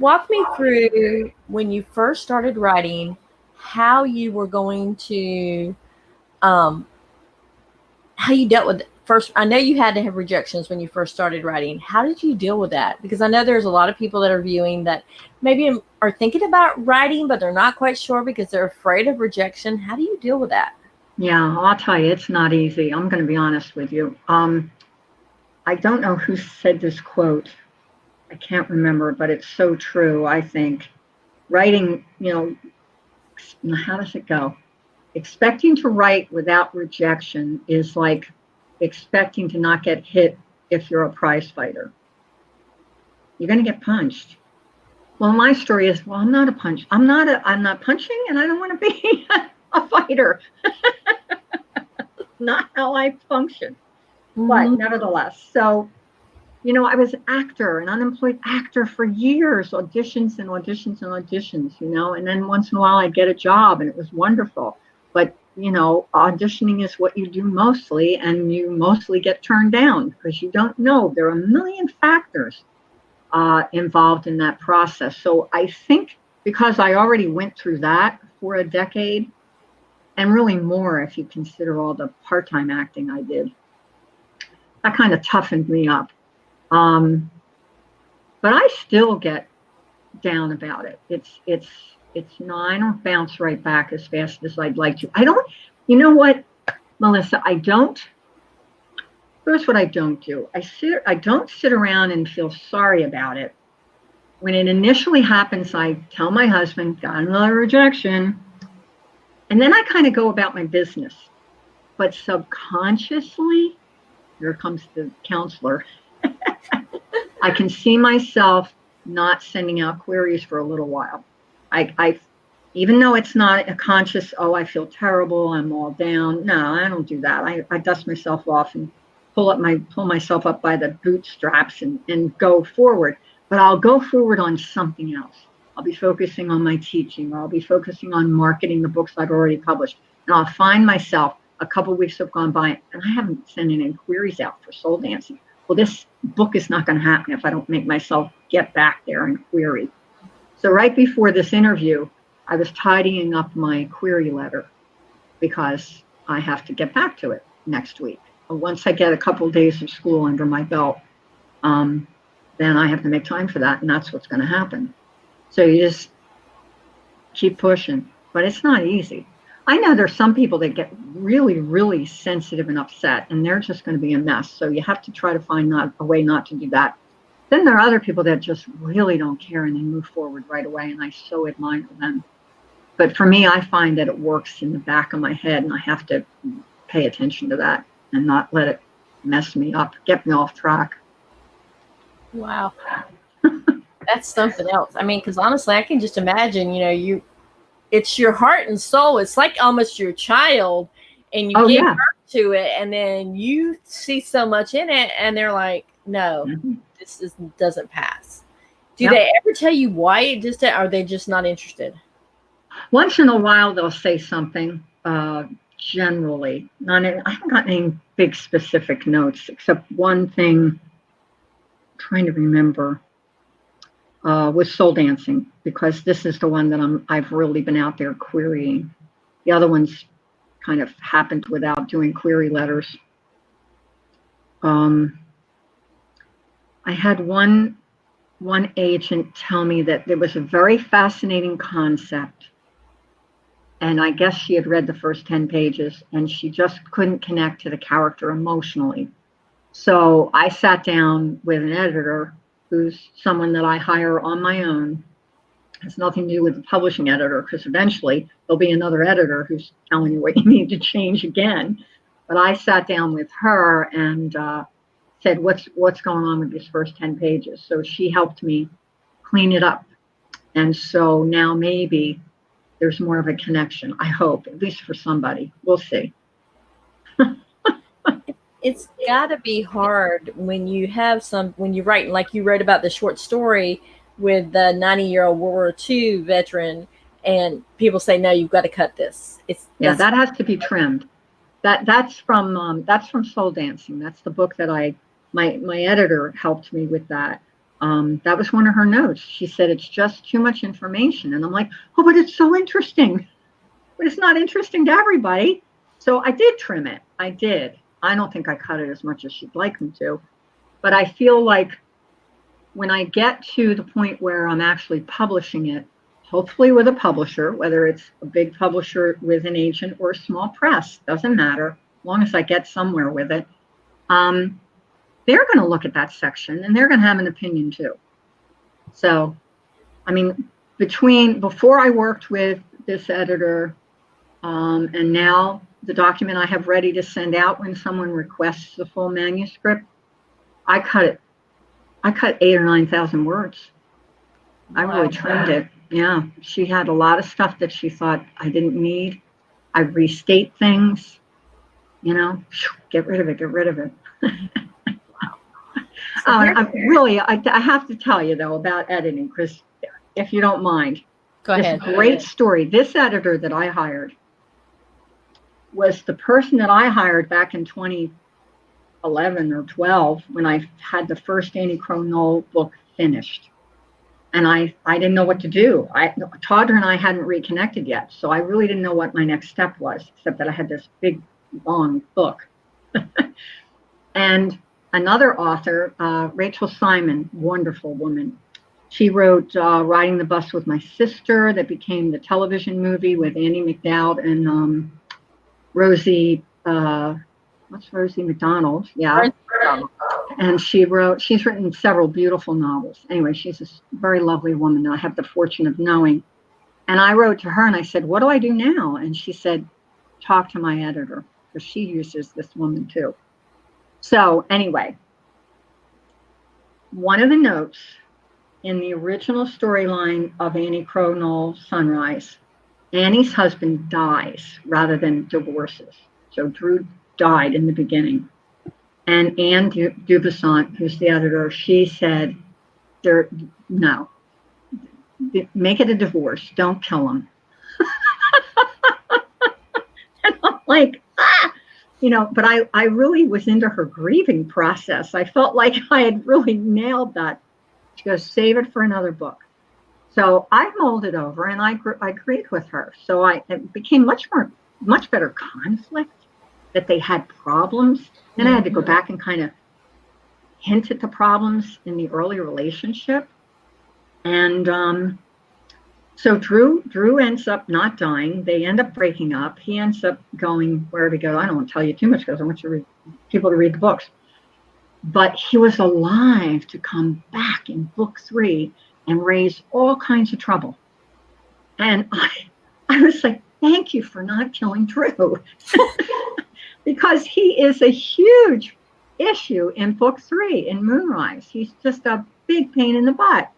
walk me through when you first started writing, how you were going to, um, how you dealt with it. First. I know you had to have rejections when you first started writing. How did you deal with that? Because I know there's a lot of people that are viewing that maybe are thinking about writing, but they're not quite sure because they're afraid of rejection. How do you deal with that? Yeah, I'll tell you, it's not easy. I'm going to be honest with you. I don't know who said this quote. I can't remember, but it's so true. I think writing, how does it go? Expecting to write without rejection is like expecting to not get hit if you're a prize fighter. You're going to get punched. Well, my story is, well, I'm not a punch. I'm not punching, and I don't want to be a fighter. Not how I function. But Mm-hmm. nevertheless, so I was an actor, an unemployed actor for years, auditions and auditions and auditions, and then once in a while I'd get a job and it was wonderful. But, auditioning is what you do mostly, and you mostly get turned down because you don't know. There are a million factors involved in that process. So I think because I already went through that for a decade, and really more if you consider all the part-time acting I did, that kind of toughened me up. Um, but I still get down about it. It's no, I don't bounce right back as fast as I'd like to. I don't, you know what, Melissa, here's what I don't do. I don't sit around and feel sorry about it. When it initially happens, I tell my husband, got another rejection. And then I kind of go about my business. But subconsciously, here comes the counselor. I can see myself not sending out queries for a little while. I even though it's not a conscious, oh, I feel terrible, I'm all down. No, I don't do that. I dust myself off and pull myself up by the bootstraps and go forward. But I'll go forward on something else. I'll be focusing on my teaching, or I'll be focusing on marketing the books I've already published. And I'll find myself, a couple of weeks have gone by and I haven't sent any queries out for soul dancing. Well, this book is not going to happen if I don't make myself get back there and query. So right before this interview, I was tidying up my query letter because I have to get back to it next week. Once I get a couple of days of school under my belt, then I have to make time for that, and that's what's going to happen. So you just keep pushing, but it's not easy. I know there's some people that get really, really sensitive and upset, and they're just going to be a mess. So you have to try to find a way not to do that. Then there are other people that just really don't care and they move forward right away, and I so admire them. But for me, I find that it works in the back of my head, and I have to pay attention to that and not let it mess me up, get me off track. Wow. That's something else. I mean, because honestly, I can just imagine, it's your heart and soul. It's like almost your child, and you give birth to it, and then you see so much in it, and they're like, no, this doesn't pass. Do they ever tell you why it just, or are they just not interested? Once in a while, they'll say something, generally. I haven't gotten any big specific notes, except one thing I'm trying to remember. With soul dancing, because this is the one that I've really been out there querying. The other ones kind of happened without doing query letters. um, I had one agent tell me that there was a very fascinating concept, and I guess she had read the first 10 pages and she just couldn't connect to the character emotionally. So I sat down with an editor who's someone that I hire on my own. It has nothing to do with the publishing editor, because eventually there'll be another editor who's telling you what you need to change again. But I sat down with her and said, what's going on with these first 10 pages? So she helped me clean it up. And so now maybe there's more of a connection, I hope, at least for somebody. We'll see. It's got to be hard when you write, like you wrote about the short story with the 90-year-old World War II veteran, and people say, no, you've got to cut this. That has to be trimmed. That's from Soul Dancing. That's the book that my editor helped me with that. That was one of her notes. She said, it's just too much information. And I'm like, oh, but it's so interesting. But it's not interesting to everybody. So I did trim it. I did. I don't think I cut it as much as she'd like me to. But I feel like when I get to the point where I'm actually publishing it, hopefully with a publisher, whether it's a big publisher with an agent or a small press, doesn't matter, as long as I get somewhere with it, they're going to look at that section and they're going to have an opinion too. So, I mean, before I worked with this editor, and now the document I have ready to send out when someone requests the full manuscript, I cut 8,000 or 9,000 words. I really trimmed it. Yeah, she had a lot of stuff that she thought I didn't need. I restate things, get rid of it. I have to tell you though about editing, Chris, if you don't mind. Go ahead. Great story. This editor that I hired was the person that I hired back in 2011 or 12 when I had the first Crow Knoll book finished. And I didn't know what to do. Todd and I hadn't reconnected yet, so I really didn't know what my next step was, except that I had this big, long book. And another author, Rachel Simon, wonderful woman. She wrote Riding the Bus with My Sister, that became the television movie with Andy McDowell and Rosie, what's Rosie McDonald? Yeah. And she's written several beautiful novels. Anyway, she's a very lovely woman that I have the fortune of knowing. And I wrote to her and I said, what do I do now? And she said, talk to my editor, because she uses this woman too. So anyway, one of the notes in the original storyline of Crow Knoll Sunrise, Annie's husband dies rather than divorces. So Drew died in the beginning. And Anne Dubessant, who's the editor, she said, no, make it a divorce. Don't kill him. And I'm like, but I really was into her grieving process. I felt like I had really nailed that. She goes, save it for another book. So I mulled it over and I agreed with her. So it became much better conflict, that they had problems. Then I had to go back and kind of hint at the problems in the early relationship. And so Drew ends up not dying. They end up breaking up. He ends up going wherever he goes. I don't want to tell you too much because I want people to read the books. But he was alive to come back in book 3 and raise all kinds of trouble. And I was like, thank you for not killing Drew. Because he is a huge issue in book 3 in Moonrise. He's just a big pain in the butt.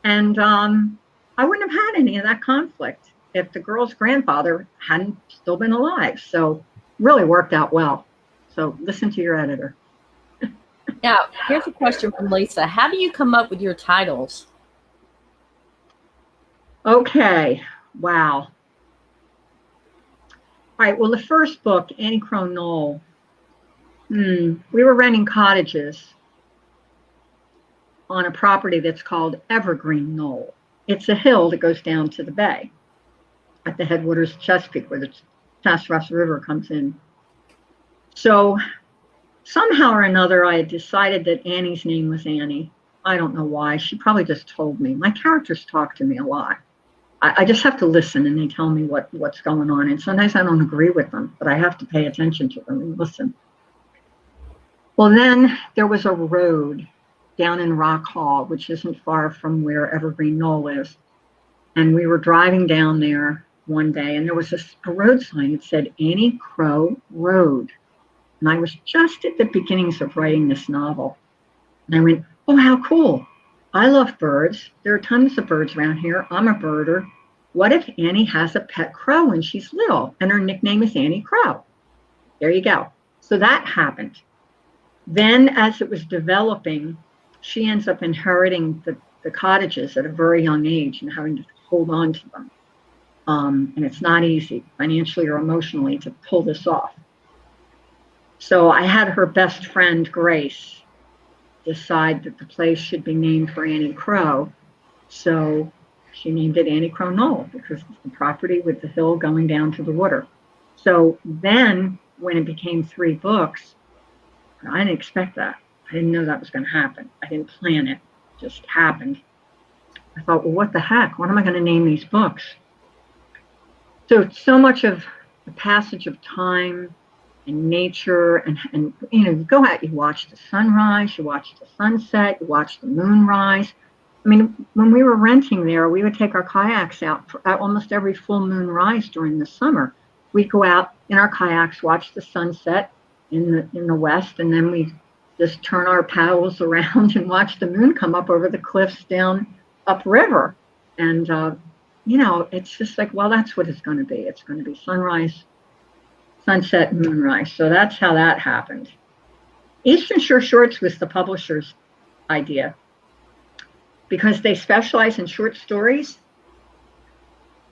And I wouldn't have had any of that conflict if the girl's grandfather hadn't still been alive. So really worked out well. So listen to your editor. Now, here's a question from Lisa. How do you come up with your titles? Okay. Wow. All right. Well, the first book, Crow Knoll, we were renting cottages on a property that's called Evergreen Knoll. It's a hill that goes down to the bay at the headwaters of Chesapeake, where the Tassarossa River comes in. So somehow or another, I had decided that Annie's name was Annie. I don't know why. She probably just told me. My characters talk to me a lot. I just have to listen, and they tell me what's going on. And sometimes I don't agree with them, but I have to pay attention to them and listen. Well, then there was a road down in Rock Hall, which isn't far from where Evergreen Knoll is. And we were driving down there one day, and there was a road sign that said Annie Crow Road. And I was just at the beginnings of writing this novel. And I went, oh, how cool. I love birds. There are tons of birds around here. I'm a birder. What if Annie has a pet crow when she's little and her nickname is Annie Crow? There you go. So that happened. Then as it was developing, she ends up inheriting the cottages at a very young age and having to hold on to them. And it's not easy financially or emotionally to pull this off. So I had her best friend, Grace, decide that the place should be named for Annie Crow. So she named it Annie Crow Knoll because it's the property with the hill going down to the water. So then when it became 3 books, I didn't expect that. I didn't know that was going to happen. I didn't plan it. It just happened. I thought, well, what the heck? What am I going to name these books? So much of the passage of time and nature and you go out, you watch the sunrise, you watch the sunset, you watch the moonrise. I mean, when we were renting there, we would take our kayaks out for almost every full moon rise during the summer. We'd go out in our kayaks, watch the sunset in the west, and then we just turn our paddles around and watch the moon come up over the cliffs down upriver. And it's just like, well, that's what it's going to be. It's going to be sunrise, sunset, moonrise. So that's how that happened. Eastern Shore Shorts was the publisher's idea because they specialize in short stories.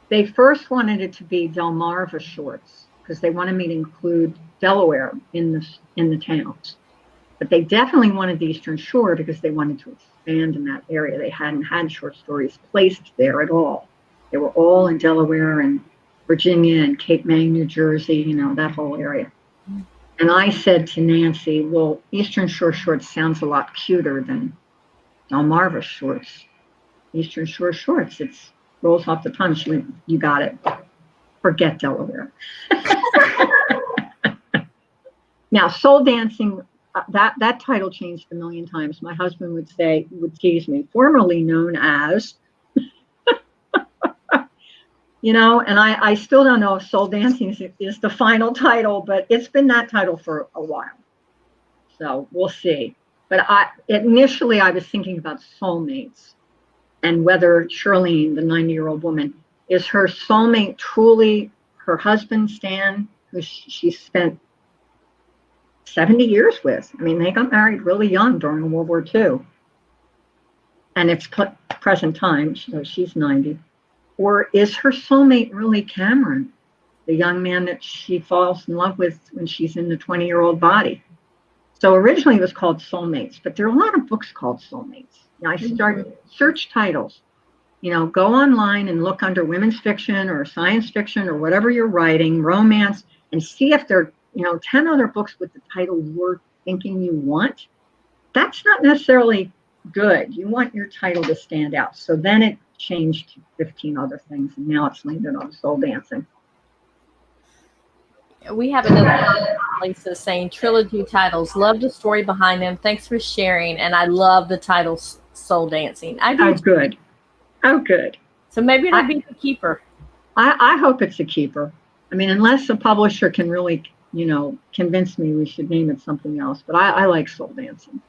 They first wanted it to be Delmarva Shorts because they wanted me to include Delaware in the towns. But they definitely wanted the Eastern Shore because they wanted to expand in that area. They hadn't had short stories placed there at all. They were all in Delaware and Virginia and Cape May, New Jersey, that whole area. And I said to Nancy, well, Eastern Shore Shorts sounds a lot cuter than Delmarva Shorts. Eastern Shore Shorts, it rolls off the tongue. She went, you got it. Forget Delaware. Now, Soul Dancing, that title changed a million times. My husband would tease me, formerly known as, and I still don't know if Soul Dancing is the final title, but it's been that title for a while. So we'll see. But initially I was thinking about soulmates and whether Shirlene, the 90-year-old woman, is her soulmate truly her husband, Stan, who she spent 70 years with. I mean, they got married really young during World War II. And it's present time, so she's 90. Or is her soulmate really Cameron, the young man that she falls in love with when she's in the 20-year-old body? So originally it was called Soulmates, but there are a lot of books called Soulmates. I started search titles. Go online and look under women's fiction or science fiction or whatever you're writing, romance, and see if there are 10 other books with the title you're thinking you want. That's not necessarily good. You want your title to stand out. So then it changed to 15 other things, and now it's landed on Soul Dancing. We have another Lisa saying trilogy titles. Love the story behind them. Thanks for sharing. And I love the title Soul Dancing. I do. Oh, good. Oh, good. So maybe it'll be the keeper. I hope it's a keeper. I mean, unless a publisher can really, convince me we should name it something else. But I like Soul Dancing.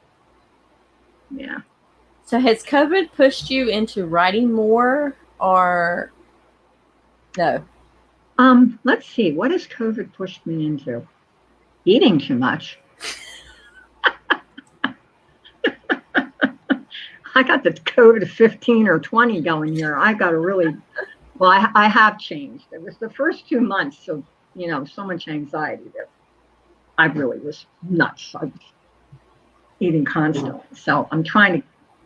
Yeah. So has COVID pushed you into writing more or no? Let's see. What has COVID pushed me into? Eating too much. I got the COVID 15 or 20 going here. I got I have changed. It was the first 2 months of, so much anxiety that I really was nuts. I was eating constantly. So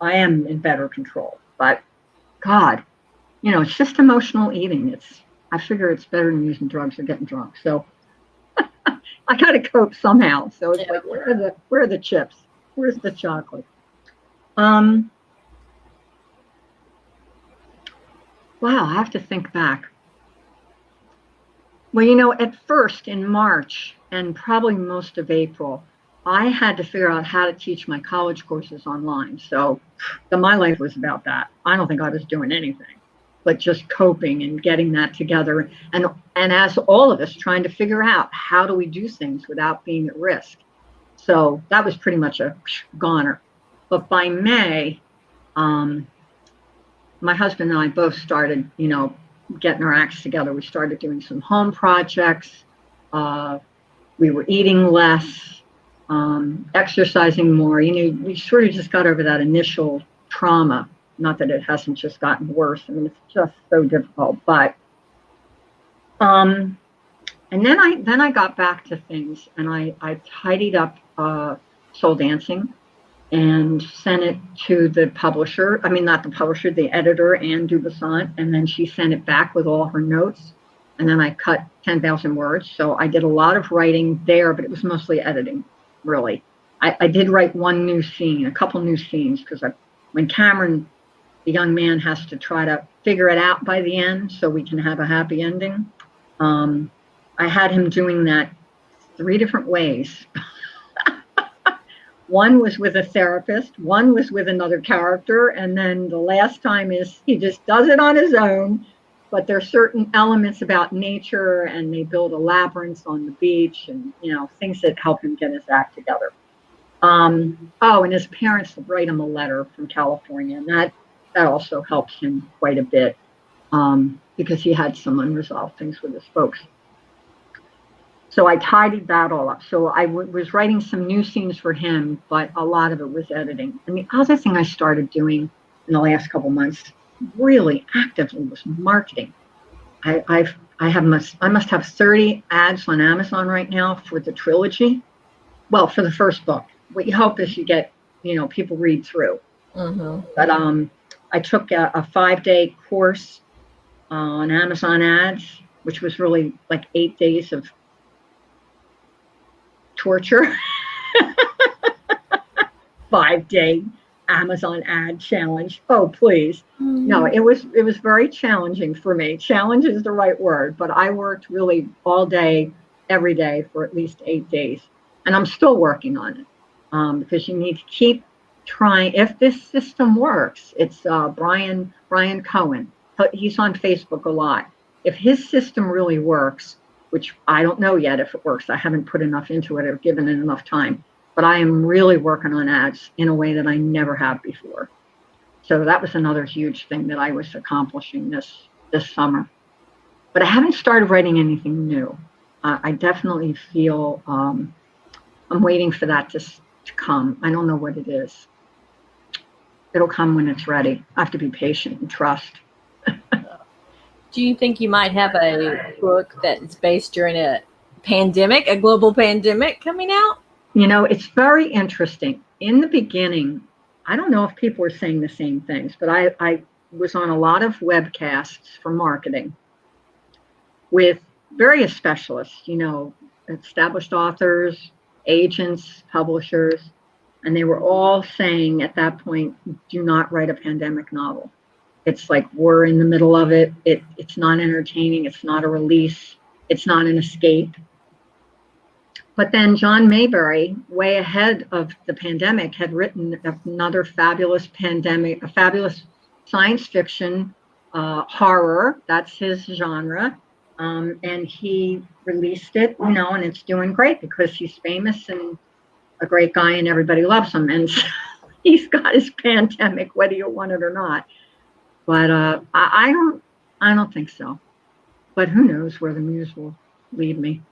I am in better control. But God, it's just emotional eating. I figure it's better than using drugs or getting drunk. So I got to cope somehow. So it's Yeah. like, where are the chips? Where's the chocolate? Wow, I have to think back. Well, at first in March and probably most of April, I had to figure out how to teach my college courses online. So my life was about that. I don't think I was doing anything, but just coping and getting that together. And as all of us trying to figure out how do we do things without being at risk. So that was pretty much a goner. But by May, my husband and I both started, getting our acts together. We started doing some home projects. We were eating less, exercising more. We sort of just got over that initial trauma. Not that it hasn't just gotten worse. I mean, it's just so difficult. But and then I got back to things, and I tidied up Soul Dancing and sent it to the publisher. I mean, not the publisher, the editor, Anne Dubasant. And then she sent it back with all her notes. And then I cut 10,000 words. So I did a lot of writing there, but it was mostly editing, really. I did write one new scene, a couple new scenes, because when Cameron, the young man, has to try to figure it out by the end so we can have a happy ending, I had him doing that 3 different ways. One was with a therapist, one was with another character, and then the last time is he just does it on his own. But there are certain elements about nature, and they build a labyrinth on the beach, and things that help him get his act together. And his parents write him a letter from California, and that also helps him quite a bit, because he had some unresolved things with his folks. So I tidied that all up. So I was writing some new scenes for him, but a lot of it was editing. And the other thing I started doing in the last couple of months, really actively, was marketing. I must have 30 ads on Amazon right now for the trilogy. Well, for the first book. What you hope is you get, people read through. Mm-hmm. But I took a 5-day course on Amazon ads, which was really like 8 days of torture. 5-day Amazon ad challenge. Oh, please. No, it was very challenging for me. Challenge is the right word, but I worked really all day, every day for at least 8 days. And I'm still working on it, because you need to keep trying. If this system works, it's Brian Cohen. He's on Facebook a lot. If his system really works, which I don't know yet if it works. I haven't put enough into it or given it enough time. But I am really working on ads in a way that I never have before. So that was another huge thing that I was accomplishing this summer. But I haven't started writing anything new. I definitely feel I'm waiting for that to come. I don't know what it is. It'll come when it's ready. I have to be patient and trust. Do you think you might have a book that's based during a pandemic, a global pandemic coming out? It's very interesting. In the beginning, I don't know if people were saying the same things, but I was on a lot of webcasts for marketing with various specialists, established authors, agents, publishers, and they were all saying at that point, do not write a pandemic novel. It's like we're in the middle of it. It's not entertaining. It's not a release. It's not an escape. But then John Mayberry, way ahead of the pandemic, had written another fabulous a fabulous science fiction horror. That's his genre. And he released it, and it's doing great because he's famous and a great guy and everybody loves him. And he's got his pandemic, whether you want it or not. But I don't think so. But who knows where the muse will lead me.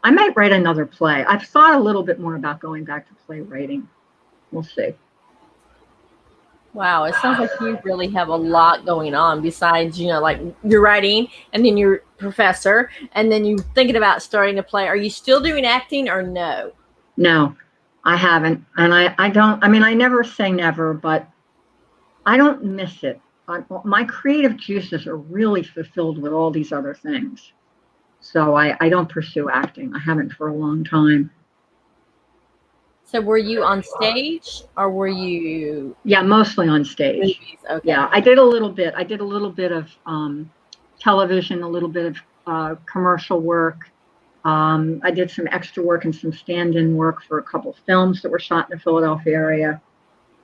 I might write another play. I've thought a little bit more about going back to playwriting. We'll see. Wow, it sounds like you really have a lot going on besides, like you're writing and then you're professor and then you're thinking about starting a play. Are you still doing acting or no? No, I haven't. And I don't, I never say never, but I don't miss it. My creative juices are really fulfilled with all these other things. So I don't pursue acting. I haven't for a long time. So were you on stage or were you Yeah, mostly on stage. movies? Okay. Yeah, I did a little bit. I did a little bit of television, a little bit of commercial work. I did some extra work and some stand-in work for a couple films that were shot in the Philadelphia area.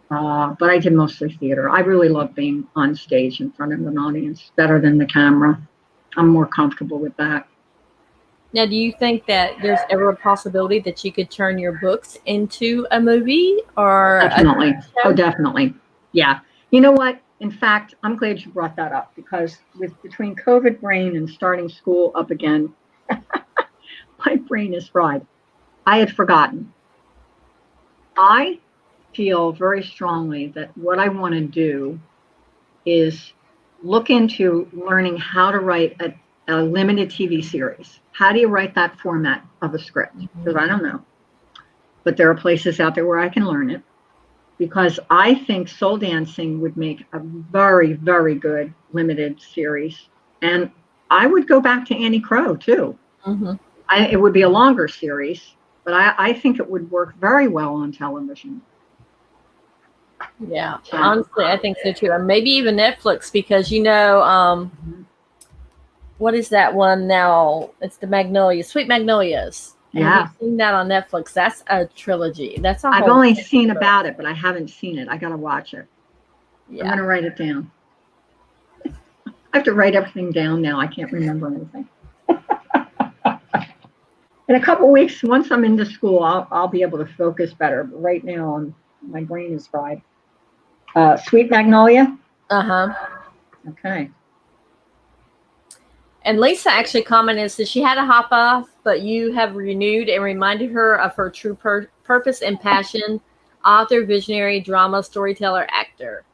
But I did mostly theater. I really love being on stage in front of an audience better than the camera. I'm more comfortable with that. Now, do you think that there's ever a possibility that you could turn your books into a movie or Definitely. a Oh, show? definitely. Yeah. You know what? In fact, I'm glad you brought that up because between COVID brain and starting school up again, my brain is fried. I had forgotten. I feel very strongly that what I want to do is look into learning how to write a limited TV series. How do you write that format of a script? Because I don't know. But there are places out there where I can learn it because I think soul dancing would make a very, very good limited series. And I would go back to Annie Crow too. Mm-hmm. It would be a longer series, but I think it would work very well on television. Yeah, honestly, I think so too. And maybe even Netflix because you know, what is that one now? It's the Magnolias, Sweet Magnolias. Yeah. Have you seen that on Netflix? That's a trilogy. That's a I've whole only thing. seen about it, but I haven't seen it. I got to watch it. I'm Yeah. going to write it down. I have to write everything down now. I can't remember anything. In a couple of weeks, once I'm into school, I'll be able to focus better. But right now, my brain is fried. Sweet Magnolia? Uh-huh. Okay. And Lisa actually commented that she had to hop off, but you have renewed and reminded her of her true purpose and passion, author, visionary, drama, storyteller, actor.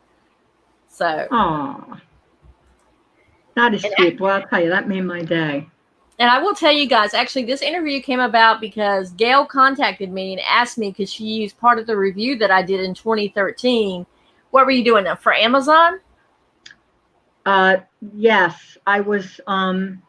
So. Oh, that is sweet. Well, I'll tell you, that made my day. And I will tell you guys, actually, this interview came about because Gail contacted me and asked me, because she used part of the review that I did in 2013. What were you doing for Amazon? Yes, I was. One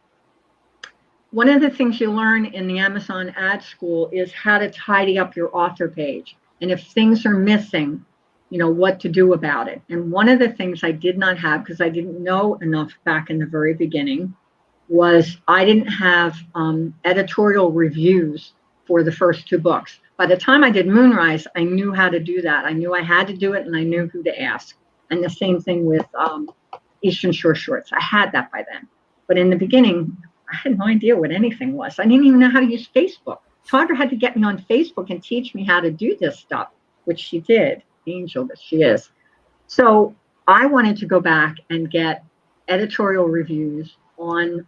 of the things you learn in the Amazon ad school is how to tidy up your author page. And if things are missing, you know, what to do about it. And one of the things I did not have, because I didn't know enough back in the very beginning, was I didn't have editorial reviews for the first two books. By the time I did Moonrise, I knew how to do that. I knew I had to do it and I knew who to ask. And the same thing with Eastern Shore Shorts. I had that by then. But in the beginning, I had no idea what anything was. I didn't even know how to use Facebook. Tondra had to get me on Facebook and teach me how to do this stuff, which she did, angel that she is. So I wanted to go back and get editorial reviews on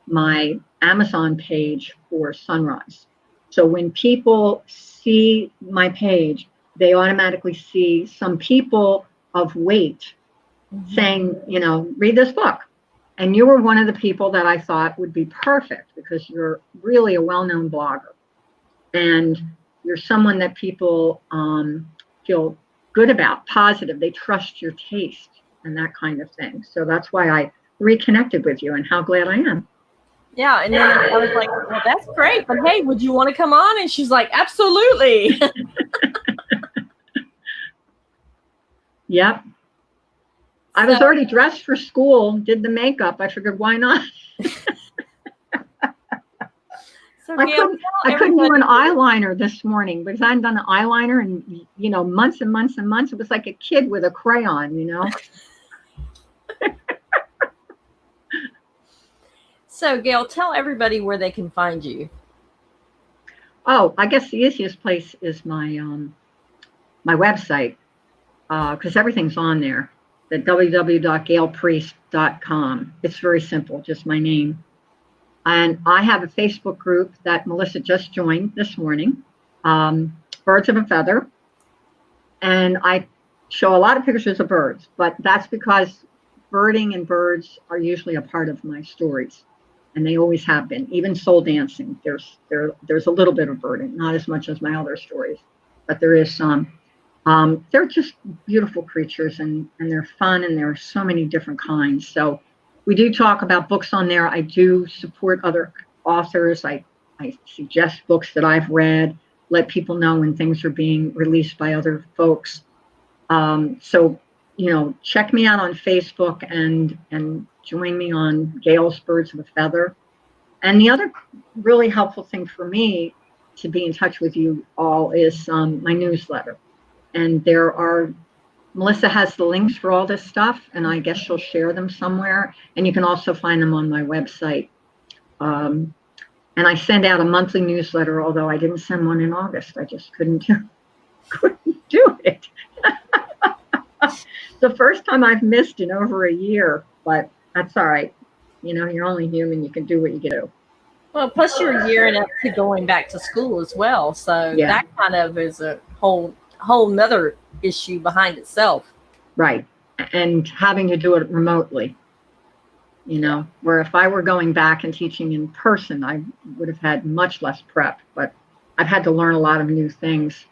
my Amazon page for Sunrise. So when people see my page, they automatically see some people of weight saying, you know, read this book. And you were one of the people that I thought would be perfect because you're really a well-known blogger. And you're someone that people feel good about, positive. They trust your taste and that kind of thing. So that's why I reconnected with you and how glad I am. Yeah, and then I was like, well, that's great, but hey, would you want to come on? And she's like, absolutely. Yep. I was already dressed for school, did the makeup. I figured, why not? So I couldn't do an eyeliner this morning because I hadn't done an eyeliner in, you know, months and months and months. It was like a kid with a crayon, you know. So, Gail, tell everybody where they can find you. Oh, I guess the easiest place is my my website because everything's on there. The www.gailpriest.com. It's very simple, just my name. And I have a Facebook group that Melissa just joined this morning, Birds of a Feather. And I show a lot of pictures of birds, but that's because birding and birds are usually a part of my stories. And they always have been. Even soul dancing, there's a little bit of birding, not as much as my other stories, but there is some. They're just beautiful creatures and they're fun and there are so many different kinds. So we do talk about books on there. I do support other authors. I suggest books that I've read, let people know when things are being released by other folks. So, check me out on Facebook and join me on Gail's Birds of a Feather. And the other really helpful thing for me to be in touch with you all is my newsletter. And Melissa has the links for all this stuff, and I guess she'll share them somewhere. And you can also find them on my website. And I send out a monthly newsletter, although I didn't send one in August. I just couldn't do it. The first time I've missed in over a year, but that's all right. You're only human. You can do what you can do. Well, plus you're gearing up to going back to school as well. So that kind of is a whole nother issue behind itself. Right. And having to do it remotely, where if I were going back and teaching in person, I would have had much less prep, but I've had to learn a lot of new things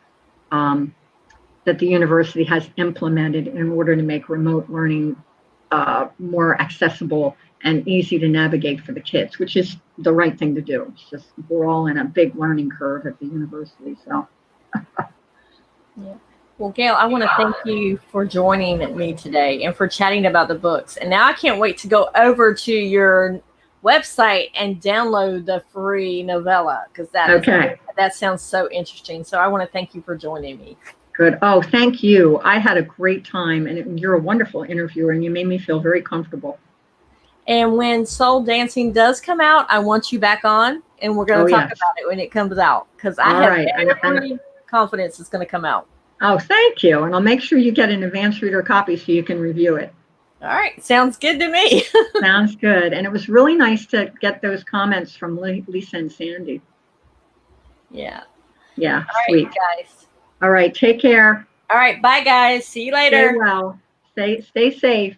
that the university has implemented in order to make remote learning more accessible and easy to navigate for the kids, which is the right thing to do. It's just we're all in a big learning curve at the university. So, yeah. Well, Gail, I want to thank you for joining me today and for chatting about the books. And now I can't wait to go over to your website and download the free novella because that sounds so interesting. So I want to thank you for joining me. Good. Oh, thank you. I had a great time, and you're a wonderful interviewer, and you made me feel very comfortable. And when Soul Dancing does come out, I want you back on, and we're going to talk about it when it comes out, because I have every confidence it's going to come out. Oh, thank you. And I'll make sure you get an advanced reader copy so you can review it. All right. Sounds good to me. Sounds good. And it was really nice to get those comments from Lisa and Sandy. Yeah. Yeah. All sweet. right, guys. All right. Take care. All right. Bye, guys. See you later. Stay well. Stay safe.